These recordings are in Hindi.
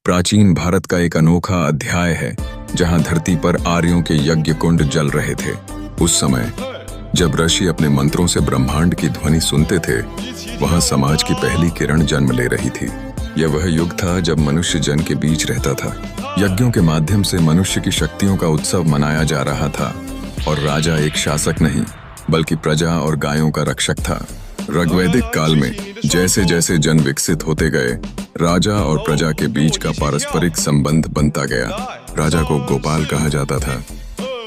प्राचीन भारत का एक अनोखा अध्याय है जहां धरती पर आर्यों के यज्ञ कुंड जल रहे थे। उस समय जब ऋषि अपने मंत्रों से ब्रह्मांड की ध्वनि सुनते थे, वहां समाज की पहली किरण जन्म ले रही थी। यह वह युग था जब मनुष्य जन के बीच रहता था। यज्ञों के माध्यम से मनुष्य की शक्तियों का उत्सव मनाया जा रहा था और राजा एक शासक नहीं बल्कि प्रजा और गायों का रक्षक था। ऋग्वैदिक काल में जैसे जैसे जन विकसित होते गए, राजा और प्रजा के बीच का पारस्परिक संबंध बनता गया। राजा को गोपाल कहा जाता था,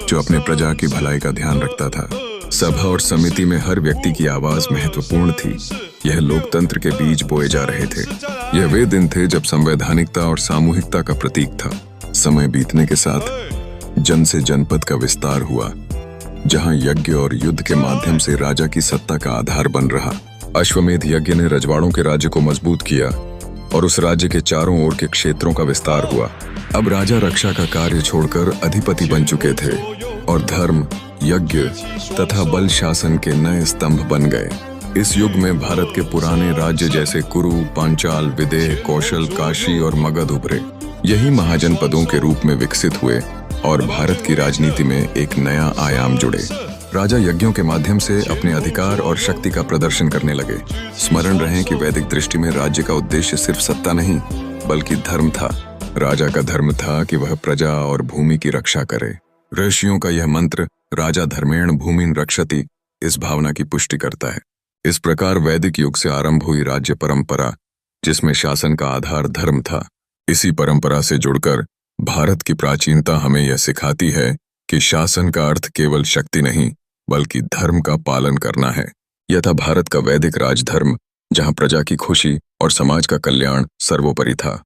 जो अपने प्रजा की भलाई का ध्यान रखता था। सभा और समिति में हर व्यक्ति की आवाज महत्वपूर्ण थी। यह लोकतंत्र के बीज बोए जा रहे थे। यह वे दिन थे जब संवैधानिकता और सामूहिकता का प्रतीक था। समय बीतने के साथ जन से जनपद का विस्तार हुआ, जहां यज्ञ और युद्ध के माध्यम से राजा की सत्ता का आधार बन रहा। अश्वमेध यज्ञ ने रजवाड़ों के राज्य को मजबूत किया और उस राज्य के चारों ओर के क्षेत्रों का विस्तार हुआ। अब राजा रक्षा का कार्य छोड़कर अधिपति बन चुके थे और धर्म, यज्ञ तथा बल शासन के नए स्तंभ बन गए। इस युग में भारत के पुराने राज्य जैसे कुरु, पांचाल, विदेह, कौशल, काशी और मगध उभरे। यही महाजनपदों के रूप में विकसित हुए और भारत की राजनीति में एक नया आयाम जुड़े। राजा यज्ञों के माध्यम से अपने अधिकार और शक्ति का प्रदर्शन करने लगे। स्मरण रहे कि वैदिक दृष्टि में राज्य का उद्देश्य सिर्फ सत्ता नहीं बल्कि धर्म था। राजा का धर्म था कि वह प्रजा और भूमि की रक्षा करे। ऋषियों का यह मंत्र राजा धर्मेण भूमिन रक्षति इस भावना की पुष्टि करता है। इस प्रकार वैदिक युग से आरंभ हुई राज्य परंपरा, जिसमें शासन का आधार धर्म था। इसी परंपरा से जुड़कर भारत की प्राचीनता हमें यह सिखाती है कि शासन का अर्थ केवल शक्ति नहीं बल्कि धर्म का पालन करना है। यह था भारत का वैदिक राजधर्म, जहां प्रजा की खुशी और समाज का कल्याण सर्वोपरि था।